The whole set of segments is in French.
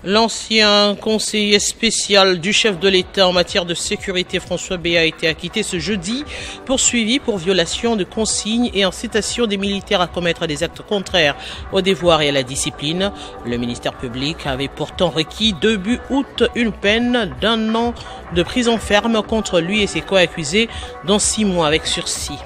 L'ancien conseiller spécial du chef de l'État en matière de sécurité, François Béat, a été acquitté ce jeudi, poursuivi pour violation de consignes et incitation des militaires à commettre des actes contraires au devoir et à la discipline. Le ministère public avait pourtant requis début août une peine d'1 an de prison ferme contre lui et ses co-accusés, dont 6 mois avec sursis.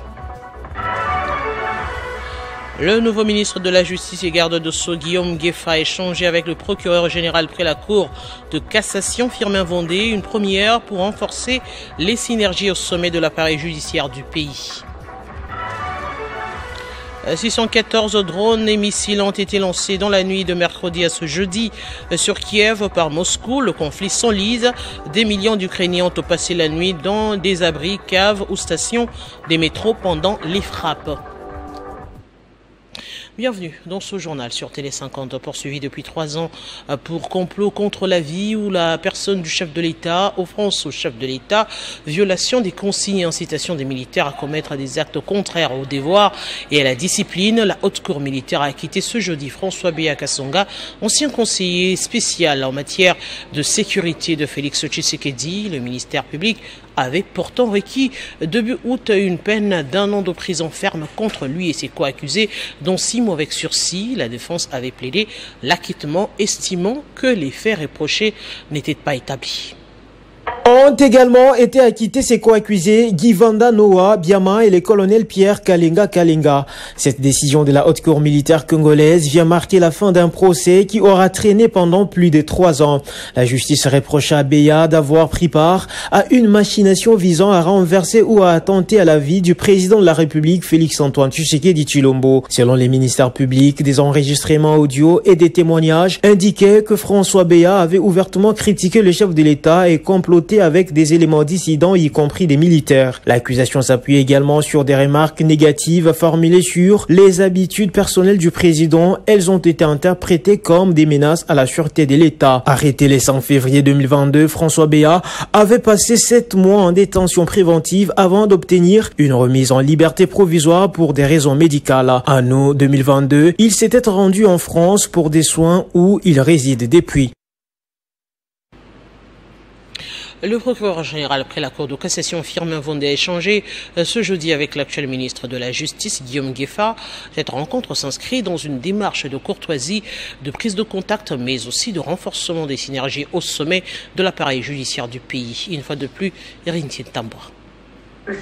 Le nouveau ministre de la Justice et garde de Sceaux, Guillaume Gueffa, a échangé avec le procureur général près la Cour de cassation, Firmin Vendée, une première pour renforcer les synergies au sommet de l'appareil judiciaire du pays. 614 drones et missiles ont été lancés dans la nuit de mercredi à ce jeudi sur Kiev par Moscou. Le conflit s'enlise. Des millions d'Ukrainiens ont passé la nuit dans des abris, caves ou stations des métros pendant les frappes. Bienvenue dans ce journal sur Télé 50, poursuivi depuis 3 ans pour complot contre la vie ou la personne du chef de l'État, offense au chef de l'État, violation des consignes et incitation des militaires à commettre des actes contraires au devoir et à la discipline. La haute cour militaire a acquitté ce jeudi François Béat Kassonga, ancien conseiller spécial en matière de sécurité de Félix Tshisekedi. Le ministère public avait pourtant requis début août une peine d'1 an de prison ferme contre lui et ses co-accusés, dont 6 mois avec sursis. La défense avait plaidé l'acquittement, estimant que les faits reprochés n'étaient pas établis. Ont également été acquittés ses co-accusés Guy Vanda Noah Biama et le colonel Pierre Kalenga Kalenga. Cette décision de la haute cour militaire congolaise vient marquer la fin d'un procès qui aura traîné pendant plus de 3 ans. La justice reprocha à Béat d'avoir pris part à une machination visant à renverser ou à attenter à la vie du président de la République Félix-Antoine Tshisekedi Tshilombo. Selon les ministères publics, des enregistrements audio et des témoignages indiquaient que François Béat avait ouvertement critiqué le chef de l'État et comploté avec des éléments dissidents, y compris des militaires. L'accusation s'appuie également sur des remarques négatives formulées sur les habitudes personnelles du président. Elles ont été interprétées comme des menaces à la sûreté de l'État. Arrêté le 5 février 2022, François Béat avait passé 7 mois en détention préventive avant d'obtenir une remise en liberté provisoire pour des raisons médicales. En août 2022, il s'était rendu en France pour des soins où il réside depuis. Le procureur général près la Cour de cassation, Firmin Vendée, a échangé ce jeudi avec l'actuel ministre de la Justice, Guillaume Gueffa. Cette rencontre s'inscrit dans une démarche de courtoisie, de prise de contact, mais aussi de renforcement des synergies au sommet de l'appareil judiciaire du pays. Une fois de plus, Erintier Tambour.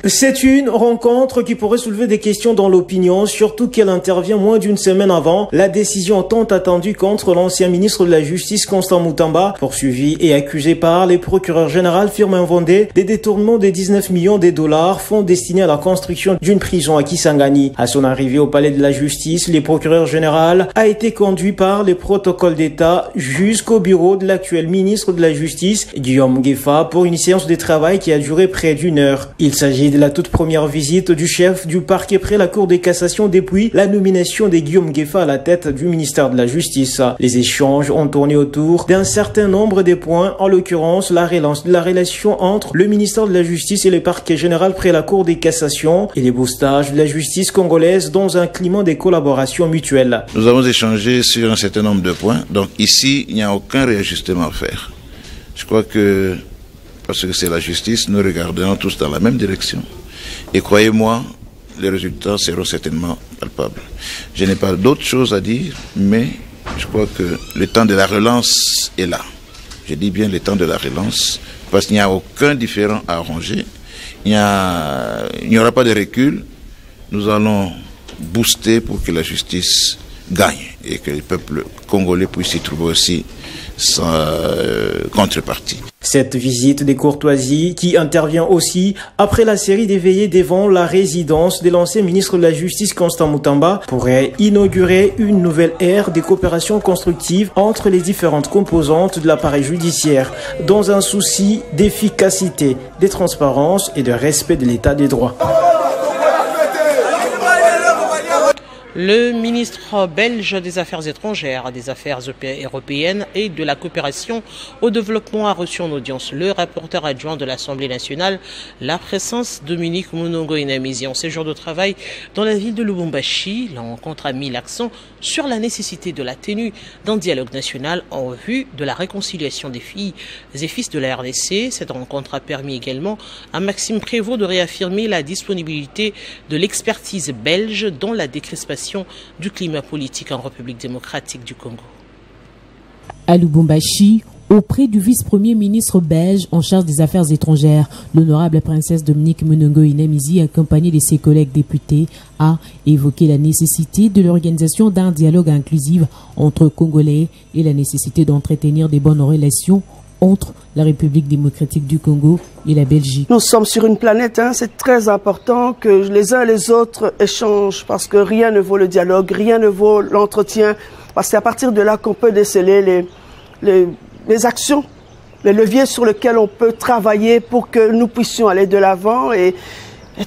C'est une rencontre qui pourrait soulever des questions dans l'opinion, surtout qu'elle intervient moins d'une semaine avant la décision tant attendue contre l'ancien ministre de la Justice Constant Moutamba, poursuivi et accusé par les procureurs généraux Firmin Vendée des détournements de 19 millions de dollars, fonds destinés à la construction d'une prison à Kisangani. À son arrivée au palais de la Justice, le procureur général a été conduit par les protocoles d'État jusqu'au bureau de l'actuel ministre de la Justice, Guillaume Gueffa, pour une séance de travail qui a duré près d'1 heure. Il s'agit de la toute première visite du chef du parquet près la Cour de cassation depuis la nomination de Guillaume Gueffa à la tête du ministère de la Justice. Les échanges ont tourné autour d'un certain nombre de points, en l'occurrence la relance de la relation entre le ministère de la Justice et le parquet général près la Cour de cassation et les boostages de la justice congolaise dans un climat de collaboration mutuelle. Nous avons échangé sur un certain nombre de points, donc ici il n'y a aucun réajustement à faire. Je crois que parce que c'est la justice, nous regardons tous dans la même direction. Et croyez-moi, les résultats seront certainement palpables. Je n'ai pas d'autre chose à dire, mais je crois que le temps de la relance est là. Je dis bien le temps de la relance, parce qu'il n'y a aucun différend à arranger. Il n'y aura pas de recul. Nous allons booster pour que la justice gagne et que le peuple congolais puisse y trouver aussi sa contrepartie. Cette visite de courtoisie qui intervient aussi après la série des veillées devant la résidence de l'ancien ministre de la Justice Constant Moutamba pourrait inaugurer une nouvelle ère de coopération constructive entre les différentes composantes de l'appareil judiciaire dans un souci d'efficacité, de transparence et de respect de l'état des droits. Le ministre belge des Affaires étrangères, des Affaires européennes et de la coopération au développement a reçu en audience le rapporteur adjoint de l'Assemblée nationale, la présence Dominique Munongo Inamizi en séjour de travail dans la ville de Lubumbashi. La rencontre a mis l'accent sur la nécessité de la tenue d'un dialogue national en vue de la réconciliation des filles et fils de la RDC. Cette rencontre a permis également à Maxime Prévost de réaffirmer la disponibilité de l'expertise belge dans la décrispation du climat politique en République démocratique du Congo. À Lubumbashi, auprès du vice-premier ministre belge en charge des affaires étrangères, l'honorable princesse Dominique Munongo Inamizi, accompagnée de ses collègues députés, a évoqué la nécessité de l'organisation d'un dialogue inclusif entre Congolais et la nécessité d'entretenir des bonnes relations entre la République démocratique du Congo et la Belgique. Nous sommes sur une planète, c'est très important que les uns et les autres échangent parce que rien ne vaut le dialogue, rien ne vaut l'entretien, parce que c'est à partir de là qu'on peut déceler les actions, les leviers sur lesquels on peut travailler pour que nous puissions aller de l'avant et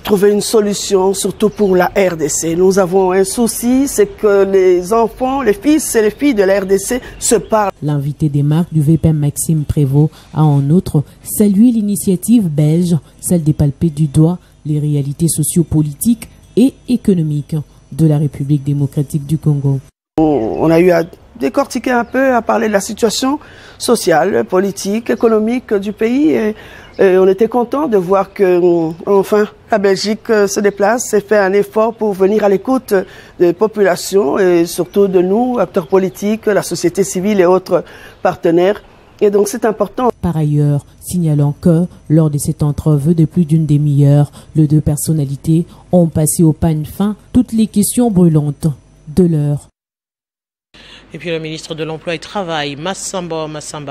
trouver une solution, surtout pour la RDC. Nous avons un souci, c'est que les enfants, les fils et les filles de la RDC se parlent. L'invité des marques du VPM Maxime Prévost a en outre salué l'initiative belge, celle de palper du doigt les réalités sociopolitiques et économiques de la République démocratique du Congo. On a eu à décortiquer un peu, à parler de la situation sociale, politique, économique du pays et on était content de voir que, enfin, la Belgique se déplace et fait un effort pour venir à l'écoute des populations et surtout de nous, acteurs politiques, la société civile et autres partenaires. Et donc c'est important. Par ailleurs, signalant que, lors de cette entrevue de plus d'une demi-heure, les deux personnalités ont passé au peigne fin toutes les questions brûlantes de l'heure. Et puis le ministre de l'Emploi et Travail, Massamba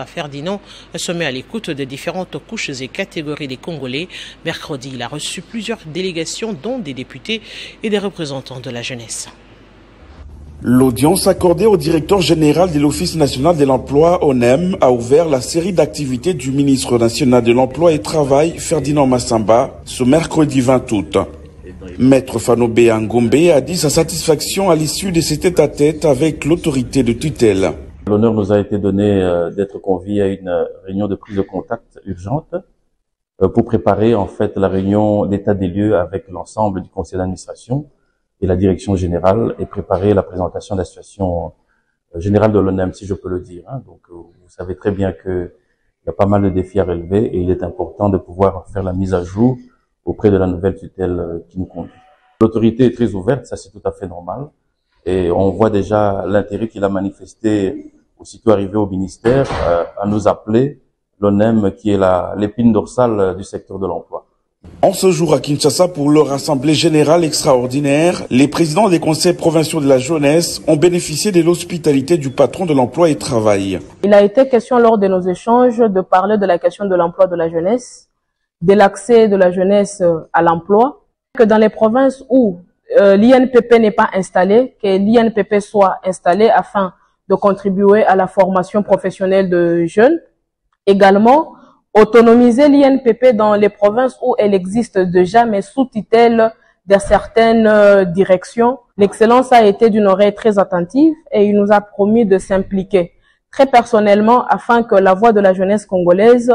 Ferdinand, se met à l'écoute des différentes couches et catégories des Congolais. Mercredi, il a reçu plusieurs délégations, dont des députés et des représentants de la jeunesse. L'audience accordée au directeur général de l'Office national de l'emploi, ONEM, a ouvert la série d'activités du ministre national de l'Emploi et Travail, Ferdinand Massamba, ce mercredi 20 août. Maître Fanobé Ngombe a dit sa satisfaction à l'issue de cet tête-à-tête avec l'autorité de tutelle. L'honneur nous a été donné d'être conviés à une réunion de prise de contact urgente pour préparer en fait la réunion d'état des lieux avec l'ensemble du conseil d'administration et la direction générale et préparer la présentation de la situation générale de l'ONEM, si je peux le dire. Donc vous savez très bien qu'il y a pas mal de défis à relever et il est important de pouvoir faire la mise à jour auprès de la nouvelle tutelle qui nous conduit. L'autorité est très ouverte, ça c'est tout à fait normal. Et on voit déjà l'intérêt qu'il a manifesté aussitôt arrivé au ministère à nous appeler l'ONEM qui est l'épine dorsale du secteur de l'emploi. En ce jour à Kinshasa pour leur assemblée générale extraordinaire, les présidents des conseils provinciaux de la jeunesse ont bénéficié de l'hospitalité du patron de l'emploi et travail. Il a été question lors de nos échanges de parler de la question de l'emploi de la jeunesse, de l'accès de la jeunesse à l'emploi, que dans les provinces où l'INPP n'est pas installé, que l'INPP soit installé afin de contribuer à la formation professionnelle de jeunes. Également, autonomiser l'INPP dans les provinces où elle existe déjà, mais sous tutelle de certaines directions. L'Excellence a été d'une oreille très attentive et il nous a promis de s'impliquer très personnellement afin que la voix de la jeunesse congolaise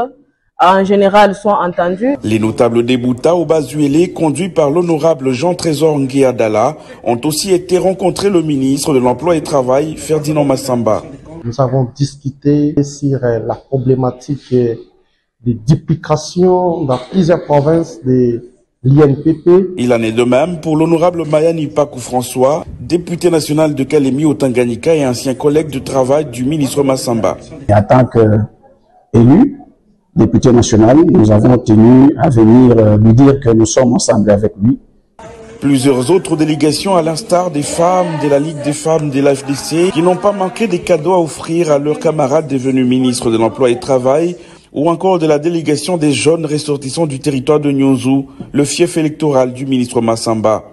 en général soit entendue. Les notables des Bouta au Bazuélé, conduits par l'honorable Jean-Trésor Nguéadala, ont aussi été rencontrer le ministre de l'Emploi et Travail, Ferdinand Massamba. Nous avons discuté sur la problématique des duplications dans plusieurs provinces de l'INPP. Il en est de même pour l'honorable Mayani Pakou François, député national de Kalemi au Tanganyika et ancien collègue de travail du ministre Massamba. En tant qu'élu, député national, nous avons tenu à venir lui dire que nous sommes ensemble avec lui. Plusieurs autres délégations, à l'instar des femmes de la Ligue des femmes de l'AFDC, qui n'ont pas manqué des cadeaux à offrir à leurs camarades devenus ministres de l'Emploi et Travail, ou encore de la délégation des jeunes ressortissants du territoire de Nyonzou, le fief électoral du ministre Massamba.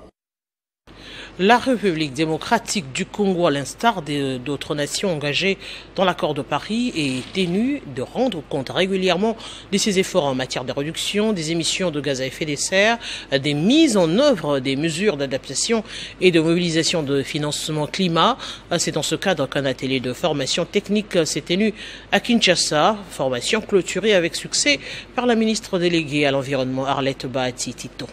La République démocratique du Congo, à l'instar d'autres nations engagées dans l'accord de Paris, est tenue de rendre compte régulièrement de ses efforts en matière de réduction des émissions de gaz à effet de serre, des mises en œuvre des mesures d'adaptation et de mobilisation de financement climat. C'est dans ce cadre qu'un atelier de formation technique s'est tenu à Kinshasa, formation clôturée avec succès par la ministre déléguée à l'environnement Arlette Bahati Tito.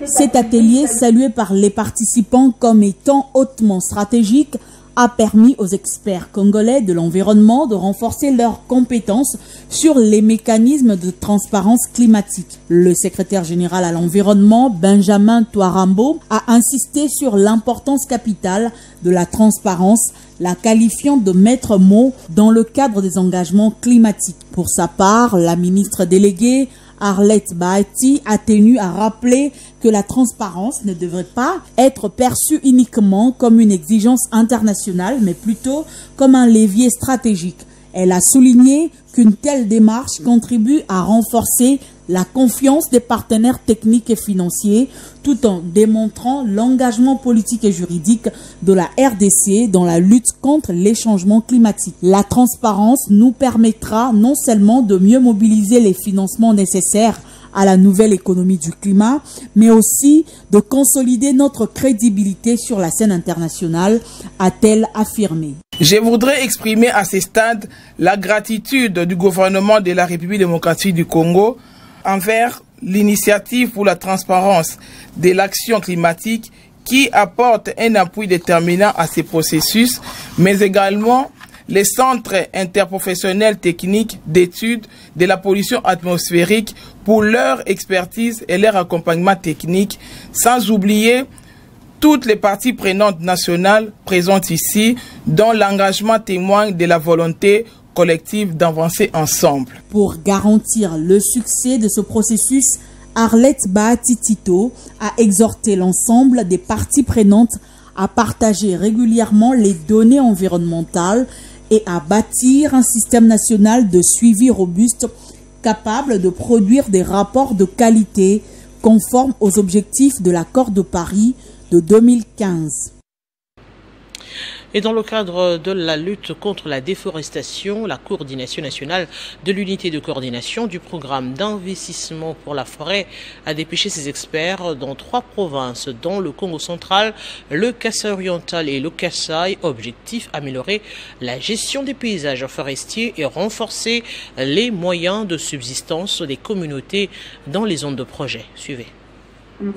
Cet atelier, salué par les participants comme étant hautement stratégique, a permis aux experts congolais de l'environnement de renforcer leurs compétences sur les mécanismes de transparence climatique. Le secrétaire général à l'environnement, Benjamin Touarambo, a insisté sur l'importance capitale de la transparence, la qualifiant de maître mot dans le cadre des engagements climatiques. Pour sa part, la ministre déléguée Arlette Bahati a tenu à rappeler que la transparence ne devrait pas être perçue uniquement comme une exigence internationale, mais plutôt comme un levier stratégique. Elle a souligné qu'une telle démarche contribue à renforcer la confiance des partenaires techniques et financiers, tout en démontrant l'engagement politique et juridique de la RDC dans la lutte contre les changements climatiques. La transparence nous permettra non seulement de mieux mobiliser les financements nécessaires à la nouvelle économie du climat, mais aussi de consolider notre crédibilité sur la scène internationale, a-t-elle affirmé. Je voudrais exprimer à ce stade la gratitude du gouvernement de la République démocratique du Congo envers l'initiative pour la transparence de l'action climatique qui apporte un appui déterminant à ces processus, mais également les centres interprofessionnels techniques d'études de la pollution atmosphérique pour leur expertise et leur accompagnement technique, sans oublier toutes les parties prenantes nationales présentes ici, dont l'engagement témoigne de la volonté collective d'avancer ensemble. Pour garantir le succès de ce processus, Arlette Bahati Tito a exhorté l'ensemble des parties prenantes à partager régulièrement les données environnementales et à bâtir un système national de suivi robuste capable de produire des rapports de qualité conformes aux objectifs de l'accord de Paris de 2015. Et dans le cadre de la lutte contre la déforestation, la coordination nationale de l'unité de coordination du programme d'investissement pour la forêt a dépêché ses experts dans 3 provinces, dont le Congo central, le Kasaï oriental et le Kasaï. Objectif, améliorer la gestion des paysages forestiers et renforcer les moyens de subsistance des communautés dans les zones de projet. Suivez.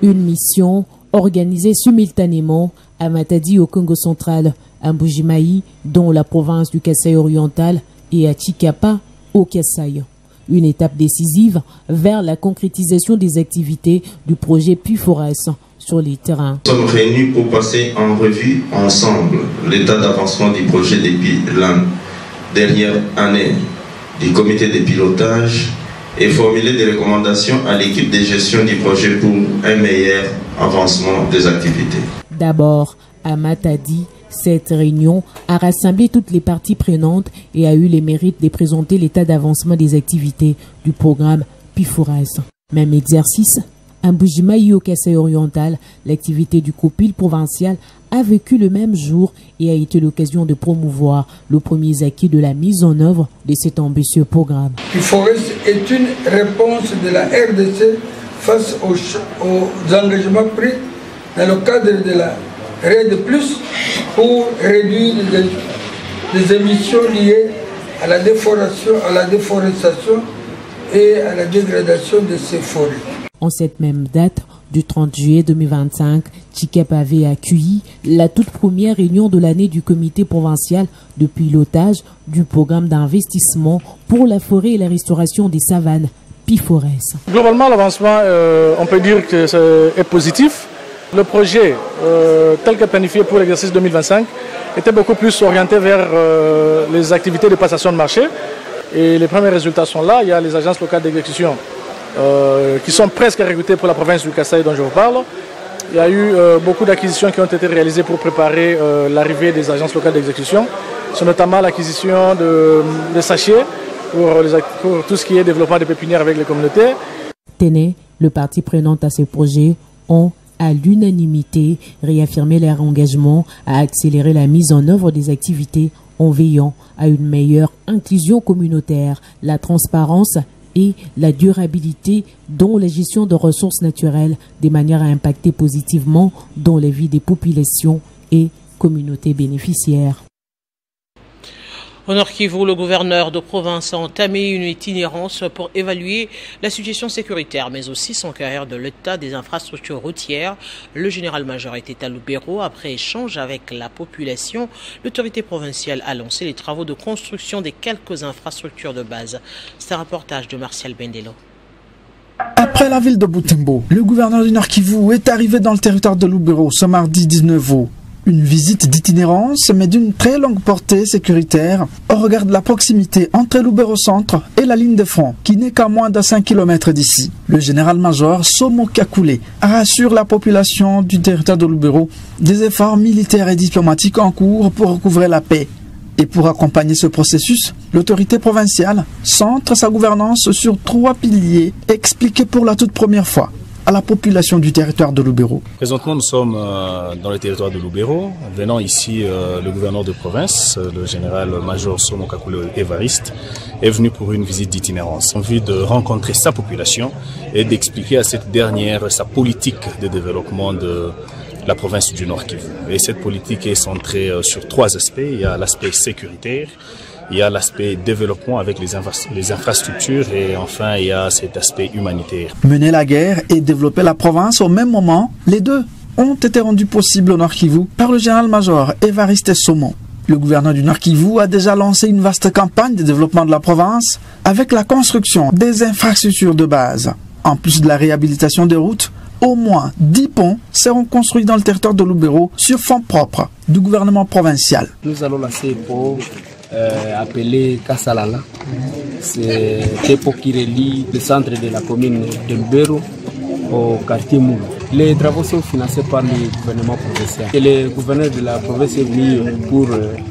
Une mission organisée simultanément à Matadi au Congo central, à Mbujimayi, dont la province du Kasaï oriental, et à Chikapa au Kasaï. Une étape décisive vers la concrétisation des activités du projet Pifores sur les terrains. Nous sommes réunis pour passer en revue ensemble l'état d'avancement du projet depuis la dernière année du comité de pilotage et formuler des recommandations à l'équipe de gestion du projet pour un meilleur avancement des activités. D'abord, à Matadi, cette réunion a rassemblé toutes les parties prenantes et a eu le mérite de présenter l'état d'avancement des activités du programme Pifores. Même exercice, à Mbujimayi au Kasaï oriental, l'activité du COPIL provincial a vécu le même jour et a été l'occasion de promouvoir le premier acquis de la mise en œuvre de cet ambitieux programme. Pifores est une réponse de la RDC face aux engagements pris dans le cadre de la RED+, pour réduire les émissions liées à la déforestation et à la dégradation de ces forêts. En cette même date, du 30 juillet 2025, Chikapa avait accueilli la toute première réunion de l'année du comité provincial de pilotage du programme d'investissement pour la forêt et la restauration des savanes, Pifores. Globalement, l'avancement, on peut dire que est positif. Le projet, tel que planifié pour l'exercice 2025, était beaucoup plus orienté vers les activités de passation de marché. Et les premiers résultats sont là. Il y a les agences locales d'exécution qui sont presque recrutées pour la province du Kasaï dont je vous parle. Il y a eu beaucoup d'acquisitions qui ont été réalisées pour préparer l'arrivée des agences locales d'exécution. C'est notamment l'acquisition de sachets pour tout ce qui est développement des pépinières avec les communautés. Téné, le parti prenant à ces projets, ont à l'unanimité réaffirmé leur engagement à accélérer la mise en œuvre des activités en veillant à une meilleure inclusion communautaire, la transparence et la durabilité dans la gestion de ressources naturelles de manière à impacter positivement dans les vies des populations et communautés bénéficiaires. Au Nord Kivu, le gouverneur de province a entamé une itinérance pour évaluer la situation sécuritaire, mais aussi son carrière de l'état des infrastructures routières. Le général-major était à Lubero. Après échange avec la population, l'autorité provinciale a lancé les travaux de construction des quelques infrastructures de base. C'est un reportage de Martial Bendelo. Après la ville de Butembo, le gouverneur du Nord Kivu est arrivé dans le territoire de Lubero ce mardi 19 août. Une visite d'itinérance, mais d'une très longue portée sécuritaire, au regard de la proximité entre Lubero-Centre et la ligne de front, qui n'est qu'à moins de 5 km d'ici. Le général-major Somo Kakule rassure la population du territoire de Lubero des efforts militaires et diplomatiques en cours pour recouvrer la paix. Et pour accompagner ce processus, l'autorité provinciale centre sa gouvernance sur 3 piliers expliqués pour la toute première fois à la population du territoire de Lubero. Présentement, nous sommes dans le territoire de Lubero. Venant ici, le gouverneur de province, le général-major Somo Kakule Evariste, est venu pour une visite d'itinérance. Envie de rencontrer sa population et d'expliquer à cette dernière sa politique de développement de la province du Nord Kivu. Et cette politique est centrée sur 3 aspects. Il y a l'aspect sécuritaire, il y a l'aspect développement avec les infrastructures et enfin il y a cet aspect humanitaire. Mener la guerre et développer la province au même moment, les deux ont été rendus possibles au Nord Kivu par le général-major Evariste Somo. Le gouverneur du Nord Kivu a déjà lancé une vaste campagne de développement de la province avec la construction des infrastructures de base. En plus de la réhabilitation des routes, au moins 10 ponts seront construits dans le territoire de Lubero sur fonds propres du gouvernement provincial. Nous allons lancer pour appelé Kassalala. C'est un pont qui relie le centre de la commune de Lubero au quartier Moulou. Les travaux sont financés par le gouvernement provincial. Et le gouverneur de la province est venu pour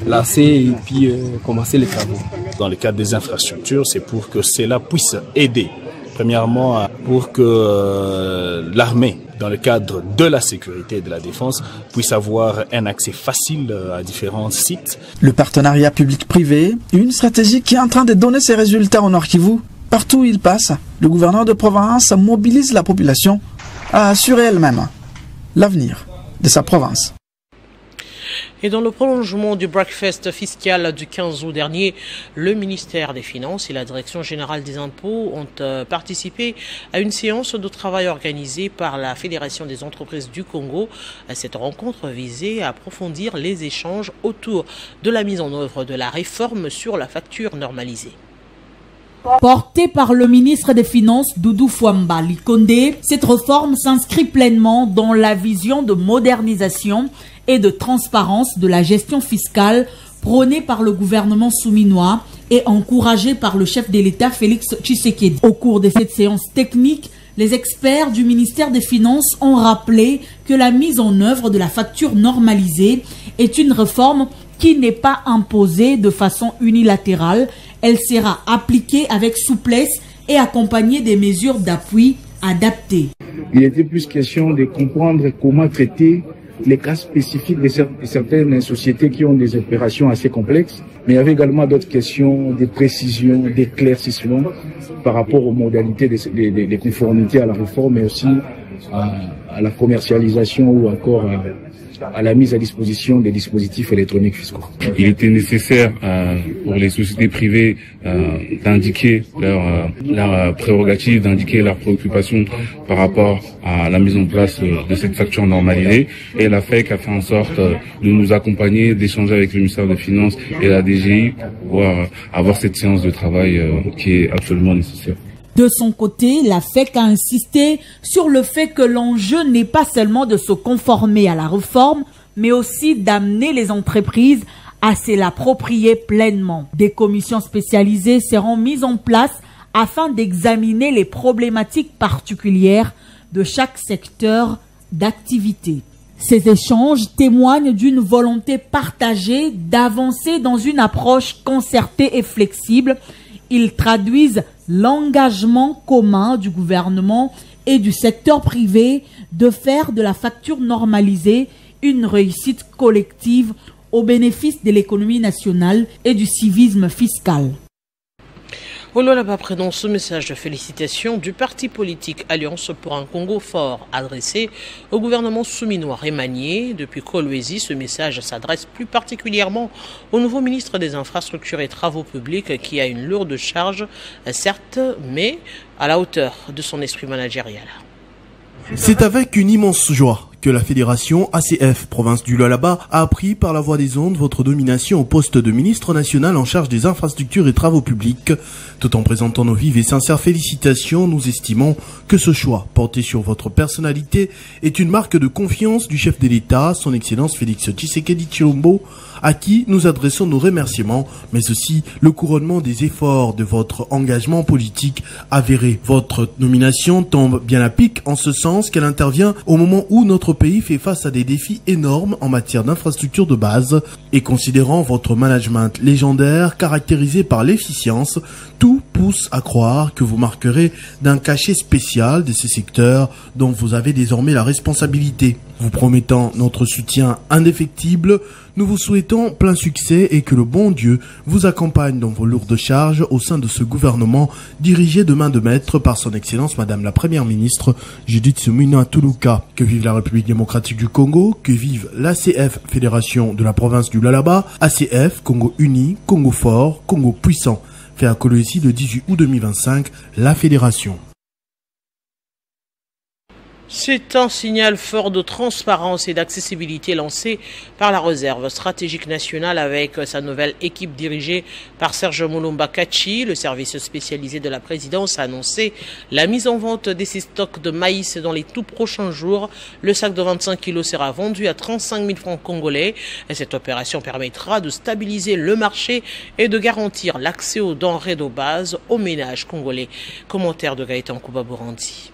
lancer et puis commencer les travaux. Dans le cadre des infrastructures, c'est pour que cela puisse aider. Premièrement, pour que l'armée, dans le cadre de la sécurité et de la défense, puisse avoir un accès facile à différents sites. Le partenariat public-privé, une stratégie qui est en train de donner ses résultats au Nord Kivu. Partout où il passe, le gouverneur de province mobilise la population à assurer elle-même l'avenir de sa province. Et dans le prolongement du breakfast fiscal du 15 août dernier, le ministère des Finances et la Direction générale des impôts ont participé à une séance de travail organisée par la Fédération des entreprises du Congo. Cette rencontre visait à approfondir les échanges autour de la mise en œuvre de la réforme sur la facture normalisée. Portée par le ministre des Finances Doudou Fwamba Likonde, cette réforme s'inscrit pleinement dans la vision de modernisation et de transparence de la gestion fiscale prônée par le gouvernement souminois et encouragée par le chef de l'État Félix Tshisekedi. Au cours de cette séance technique, les experts du ministère des Finances ont rappelé que la mise en œuvre de la facture normalisée est une réforme qui n'est pas imposée de façon unilatérale. Elle sera appliquée avec souplesse et accompagnée des mesures d'appui adaptées. Il était plus question de comprendre comment traiter les cas spécifiques de certaines sociétés qui ont des opérations assez complexes, mais il y avait également d'autres questions de précision, d'éclaircissement par rapport aux modalités de conformité à la réforme, mais aussi à la commercialisation ou encore à la mise à disposition des dispositifs électroniques fiscaux. Il était nécessaire pour les sociétés privées d'indiquer leurs prérogatives, d'indiquer leurs préoccupations par rapport à la mise en place de cette facture normalisée. Et la FEC a fait en sorte de nous accompagner, d'échanger avec le ministère des Finances et la DGI pour pouvoir avoir cette séance de travail qui est absolument nécessaire. De son côté, la FEC a insisté sur le fait que l'enjeu n'est pas seulement de se conformer à la réforme, mais aussi d'amener les entreprises à se l'approprier pleinement. Des commissions spécialisées seront mises en place afin d'examiner les problématiques particulières de chaque secteur d'activité. Ces échanges témoignent d'une volonté partagée d'avancer dans une approche concertée et flexible. Ils traduisent l'engagement commun du gouvernement et du secteur privé de faire de la facture normalisée une réussite collective au bénéfice de l'économie nationale et du civisme fiscal. Ololaba prononce ce message de félicitations du parti politique Alliance pour un Congo fort adressé au gouvernement souminois remanié. Depuis Kolwezi, ce message s'adresse plus particulièrement au nouveau ministre des Infrastructures et Travaux publics qui a une lourde charge, certes, mais à la hauteur de son esprit managérial. C'est avec une immense joie que la fédération ACF, province du Lualaba, a appris par la voie des ondes votre nomination au poste de ministre national en charge des infrastructures et travaux publics. Tout en présentant nos vives et sincères félicitations, nous estimons que ce choix, porté sur votre personnalité, est une marque de confiance du chef de l'État, son Excellence Félix Tshisekedi Tshilombo, à qui nous adressons nos remerciements, mais aussi le couronnement des efforts de votre engagement politique avéré. Votre nomination tombe bien à pic en ce sens qu'elle intervient au moment où notre pays fait face à des défis énormes en matière d'infrastructures de base, et considérant votre management légendaire caractérisé par l'efficience, tout pousse à croire que vous marquerez d'un cachet spécial de ces secteurs dont vous avez désormais la responsabilité. Vous promettant notre soutien indéfectible, nous vous souhaitons plein succès et que le bon Dieu vous accompagne dans vos lourdes charges au sein de ce gouvernement dirigé de main de maître par son Excellence Madame la Première Ministre Judith Suminwa Tuluka. Que vive la République démocratique du Congo, que vive l'ACF Fédération de la province du Lualaba, ACF, Congo uni, Congo fort, Congo puissant. Fait à Kolwezi le 18 août 2025, la Fédération. C'est un signal fort de transparence et d'accessibilité lancé par la réserve stratégique nationale avec sa nouvelle équipe dirigée par Serge Mulumba Kachi. Le service spécialisé de la présidence a annoncé la mise en vente de ces stocks de maïs dans les tout prochains jours. Le sac de 25 kg sera vendu à 35 000 francs congolais. Et cette opération permettra de stabiliser le marché et de garantir l'accès aux denrées de base aux ménages congolais. Commentaire de Gaëtan Koubabourandi.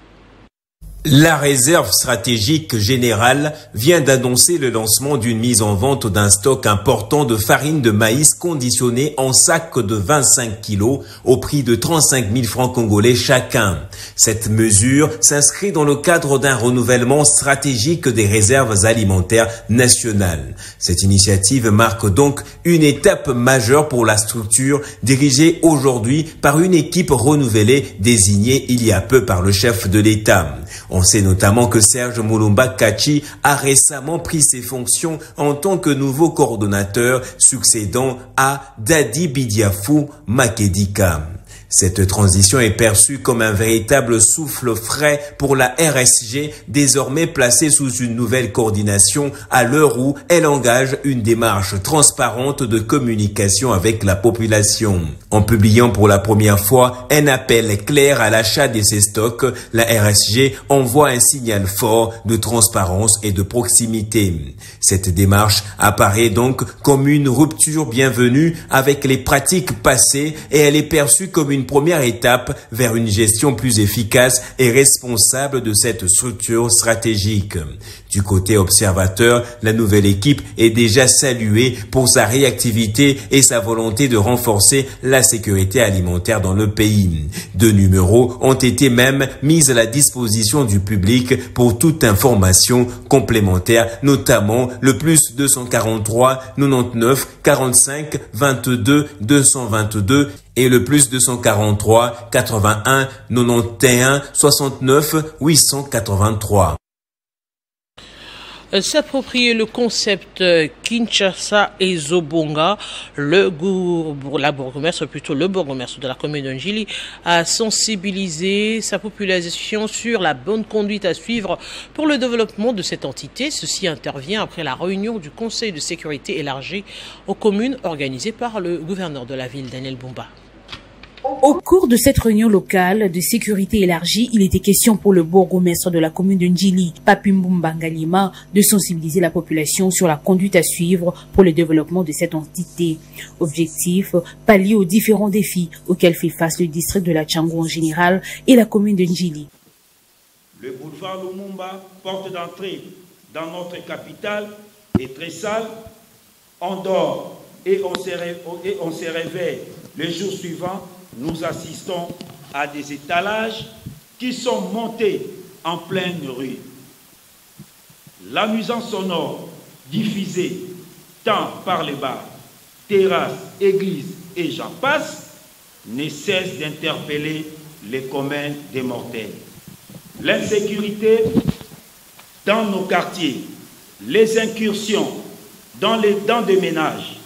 La réserve stratégique générale vient d'annoncer le lancement d'une mise en vente d'un stock important de farine de maïs conditionnée en sacs de 25 kilos au prix de 35 000 francs congolais chacun. Cette mesure s'inscrit dans le cadre d'un renouvellement stratégique des réserves alimentaires nationales. Cette initiative marque donc une étape majeure pour la structure dirigée aujourd'hui par une équipe renouvelée désignée il y a peu par le chef de l'État. On sait notamment que Serge Mulumba Kachi a récemment pris ses fonctions en tant que nouveau coordonnateur succédant à Dadi Bidiafou Makedika. Cette transition est perçue comme un véritable souffle frais pour la RSG, désormais placée sous une nouvelle coordination à l'heure où elle engage une démarche transparente de communication avec la population. En publiant pour la première fois un appel clair à l'achat de ces stocks, la RSG envoie un signal fort de transparence et de proximité. Cette démarche apparaît donc comme une rupture bienvenue avec les pratiques passées et elle est perçue comme une première étape vers une gestion plus efficace et responsable de cette structure stratégique. Du côté observateur, la nouvelle équipe est déjà saluée pour sa réactivité et sa volonté de renforcer la sécurité alimentaire dans le pays. 2 numéros ont été même mis à la disposition du public pour toute information complémentaire, notamment le plus 243 99 45 22 222 et le plus 243 81 91 69 883. S'approprier le concept Kinshasa et Zobonga, le bourgmestre de la commune d'Angili a sensibilisé sa population sur la bonne conduite à suivre pour le développement de cette entité. Ceci intervient après la réunion du Conseil de sécurité élargi aux communes organisée par le gouverneur de la ville, Daniel Bumba. Au cours de cette réunion locale de sécurité élargie, il était question pour le bourgmestre de la commune de Ndjili, Papimbumba Ngalima, de sensibiliser la population sur la conduite à suivre pour le développement de cette entité. Objectif, pallier aux différents défis auxquels fait face le district de la Tchangou en général et la commune de Ndjili. Le boulevard Lumumba, porte d'entrée dans notre capitale, est très sale. On dort et on se réveille les jours suivants. Nous assistons à des étalages qui sont montés en pleine rue. La nuisance sonore diffusée tant par les bars, terrasses, églises et j'en passe ne cesse d'interpeller les communs des mortels. L'insécurité dans nos quartiers, les incursions dans des ménages,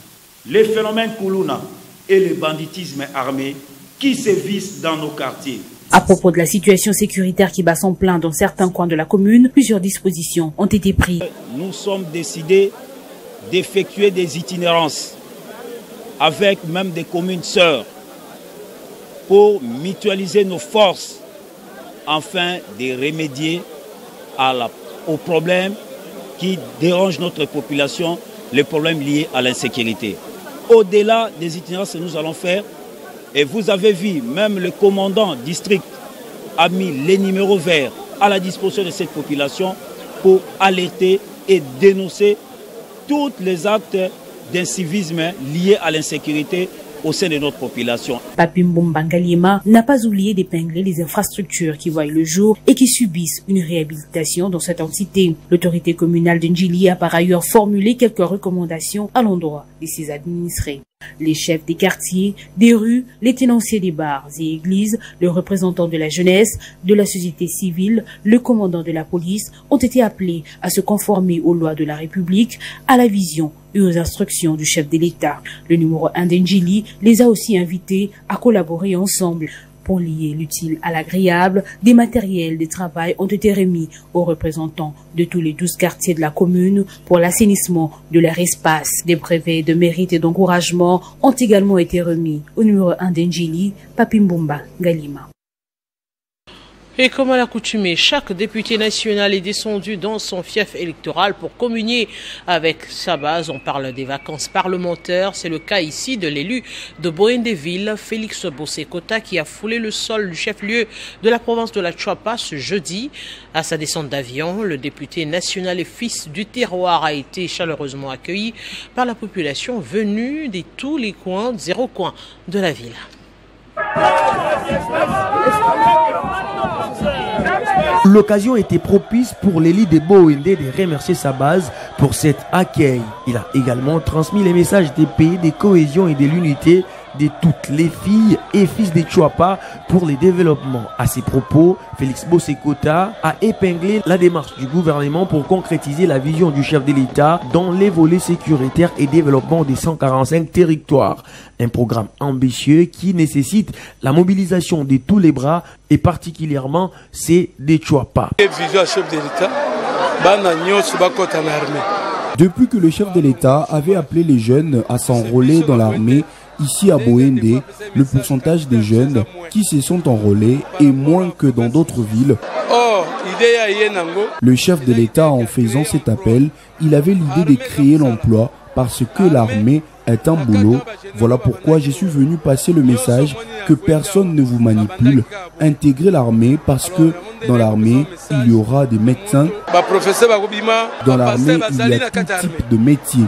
les phénomènes Koulouna et le banditisme armé qui sévissent dans nos quartiers. À propos de la situation sécuritaire qui bat son plein dans certains coins de la commune, plusieurs dispositions ont été prises. Nous sommes décidés d'effectuer des itinérances avec même des communes sœurs pour mutualiser nos forces afin de remédier aux problèmes qui dérangent notre population, les problèmes liés à l'insécurité. Au-delà des itinérances que nous allons faire, et vous avez vu, même le commandant district a mis les numéros verts à la disposition de cette population pour alerter et dénoncer tous les actes d'incivisme liés à l'insécurité au sein de notre population. Papimbumba Ngaliema n'a pas oublié d'épingler les infrastructures qui voient le jour et qui subissent une réhabilitation dans cette entité. L'autorité communale de Ndjili a par ailleurs formulé quelques recommandations à l'endroit de ses administrés. Les chefs des quartiers, des rues, les tenanciers des bars et églises, le représentant de la jeunesse, de la société civile, le commandant de la police ont été appelés à se conformer aux lois de la République, à la vision et aux instructions du chef de l'État. Le numéro 1 d'Ndjili les a aussi invités à collaborer ensemble. Pour lier l'utile à l'agréable, des matériels de travail ont été remis aux représentants de tous les 12 quartiers de la commune pour l'assainissement de leur espace. Des brevets de mérite et d'encouragement ont également été remis au numéro 1 d'Ndjili, Papimbumba Ngaliema. Et comme à l'accoutumée, chaque député national est descendu dans son fief électoral pour communier avec sa base. On parle des vacances parlementaires. C'est le cas ici de l'élu de Boendeville, Félix Bosekota, qui a foulé le sol du chef-lieu de la province de la Tchouapa ce jeudi. À sa descente d'avion, le député national et fils du terroir a été chaleureusement accueilli par la population venue de tous les coins, 0 coin de la ville. L'occasion était propice pour l'élu de Boendé de remercier sa base pour cet accueil. Il a également transmis les messages des pays de cohésion et de l'unité de toutes les filles et fils des Tchouapa pour les développements. À ses propos, Félix Bosekota a épinglé la démarche du gouvernement pour concrétiser la vision du chef de l'État dans les volets sécuritaires et développement des 145 territoires. Un programme ambitieux qui nécessite la mobilisation de tous les bras et particulièrement ceux des Tchouapa. Depuis que le chef de l'État avait appelé les jeunes à s'enrôler dans l'armée, ici à Boendé, le pourcentage des jeunes qui se sont enrôlés est moins que dans d'autres villes. Le chef de l'État, en faisant cet appel, il avait l'idée de créer l'emploi parce que l'armée est un boulot. Voilà pourquoi je suis venu passer le message que personne ne vous manipule. Intégrez l'armée parce que dans l'armée, il y aura des médecins. Dans l'armée, il y a tout type de métiers.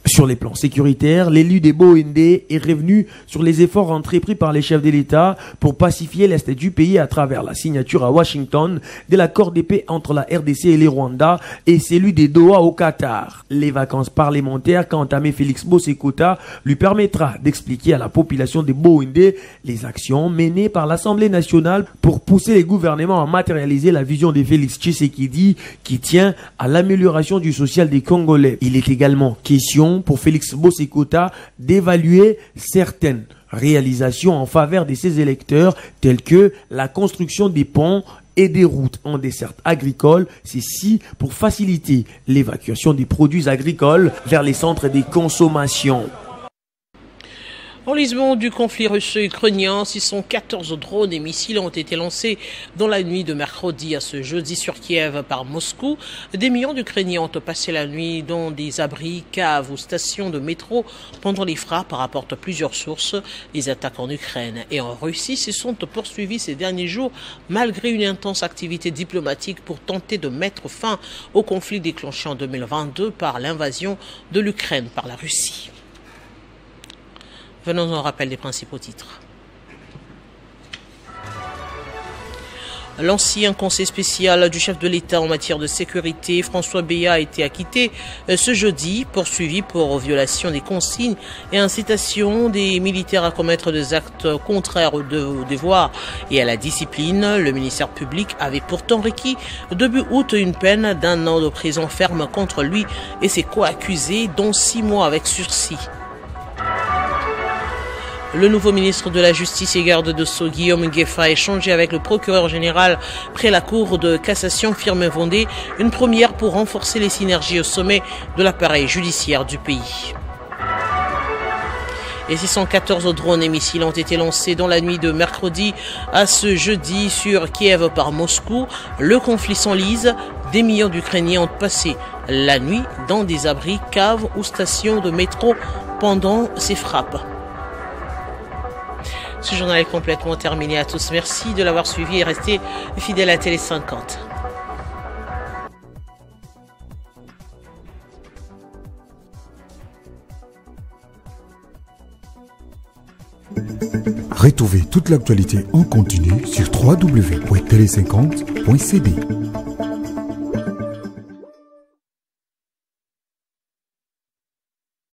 Sur les plans sécuritaires, l'élu des Boendé est revenu sur les efforts entrepris par les chefs de l'État pour pacifier l'Est du pays à travers la signature à Washington de l'accord de paix entre la RDC et les Rwanda et celui des Doha au Qatar. Les vacances parlementaires qu'a entamé Félix Bosekota lui permettra d'expliquer à la population des Boendé les actions menées par l'Assemblée nationale pour pousser les gouvernements à matérialiser la vision de Félix Tshisekedi qui tient à l'amélioration du social des Congolais. Il est également question pour Félix Bosekota d'évaluer certaines réalisations en faveur de ses électeurs telles que la construction des ponts et des routes en dessert agricole, ceci pour faciliter l'évacuation des produits agricoles vers les centres de consommation. En lisement du conflit russo-ukrainien, 614 drones et missiles ont été lancés dans la nuit de mercredi à ce jeudi sur Kiev par Moscou. Des millions d'Ukrainiens ont passé la nuit dans des abris, caves ou stations de métro pendant les frappes, rapportent plusieurs sources. Les attaques en Ukraine et en Russie se sont poursuivies ces derniers jours malgré une intense activité diplomatique pour tenter de mettre fin au conflit déclenché en 2022 par l'invasion de l'Ukraine par la Russie. Venons au rappel des principaux titres. L'ancien conseiller spécial du chef de l'État en matière de sécurité, François Béat, a été acquitté ce jeudi, poursuivi pour violation des consignes et incitation des militaires à commettre des actes contraires au devoir et à la discipline. Le ministère public avait pourtant requis début août une peine d'1 an de prison ferme contre lui et ses co-accusés, dont 6 mois avec sursis. Le nouveau ministre de la Justice et garde de Sceaux, Guillaume Nguefa, a échangé avec le procureur général près la Cour de cassation Firmin Vondé, une première pour renforcer les synergies au sommet de l'appareil judiciaire du pays. Et 614 drones et missiles ont été lancés dans la nuit de mercredi à ce jeudi sur Kiev par Moscou. Le conflit s'enlise. Des millions d'Ukrainiens ont passé la nuit dans des abris, caves ou stations de métro pendant ces frappes. Ce journal est complètement terminé. À tous, merci de l'avoir suivi et restez fidèles à Télé 50. Retrouvez toute l'actualité en continu sur www.tele50.cd.